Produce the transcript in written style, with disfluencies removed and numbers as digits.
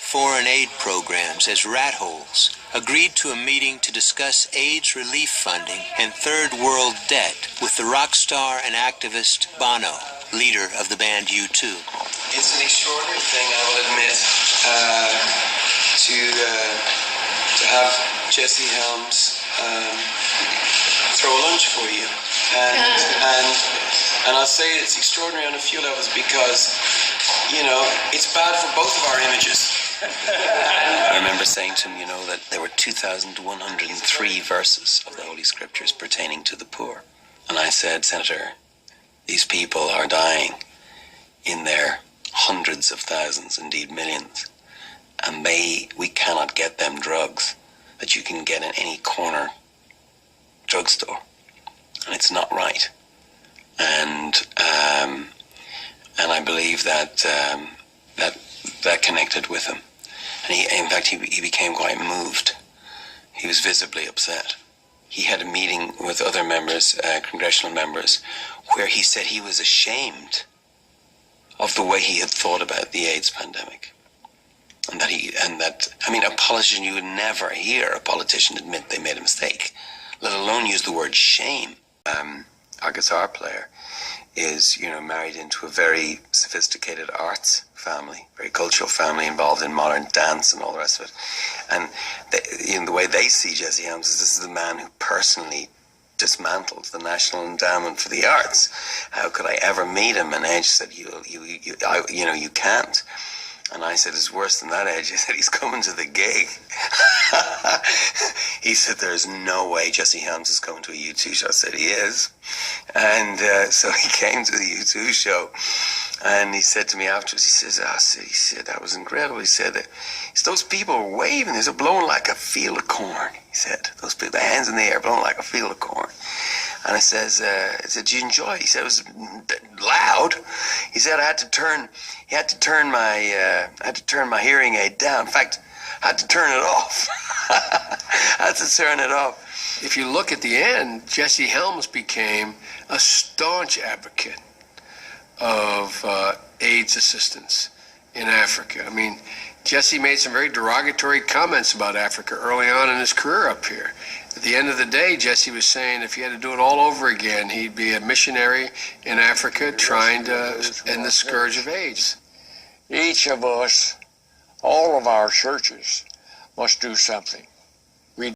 foreign aid programs as rat holes, agreed to a meeting to discuss AIDS relief funding and third world debt with the rock star and activist Bono, leader of the band U2. It's an extraordinary thing, I will admit, to have Jesse Helms throw a lunch for you. And I'll say it's extraordinary on a few levels because, you know, it's bad for both of our images. I remember saying to him, you know, that there were 2,103 verses of the Holy Scriptures pertaining to the poor. And I said, Senator, these people are dying in their hundreds of thousands, indeed millions. And we cannot get them drugs that you can get in any corner drugstore. And it's not right. And I believe that that connected with him. And in fact, he became quite moved. He was visibly upset. He had a meeting with other members, congressional members, where he said he was ashamed of the way he had thought about the AIDS pandemic. And that a politician, you would never hear a politician admit they made a mistake, let alone use the word shame. Our guitar player is, you know, married into a very sophisticated arts family, very cultural family involved in modern dance and all the rest of it. And the way they see Jesse Helms is this is the man who personally dismantled the National Endowment for the Arts. How could I ever meet him? And Edge said, you can't. And I said, it's worse than that, Edge. He said, he's coming to the gig. He said, there's no way Jesse Helms is coming to a U2 show. I said, he is. And so he came to the U2 show. And he said to me afterwards, he said, that was incredible. He said, those people were waving. They're blowing like a field of corn. He said, those people, their hands in the air, blowing like a field of corn. And I said, did you enjoy it? He said, it was loud. He said, I had to turn my hearing aid down. In fact, I had to turn it off. If you look at the end, Jesse Helms became a staunch advocate of AIDS assistance in Africa. I mean, Jesse made some very derogatory comments about Africa early on in his career up here. At the end of the day, Jesse was saying if he had to do it all over again, he'd be a missionary in Africa trying to end the scourge of AIDS. Each of us, all of our churches, must do something.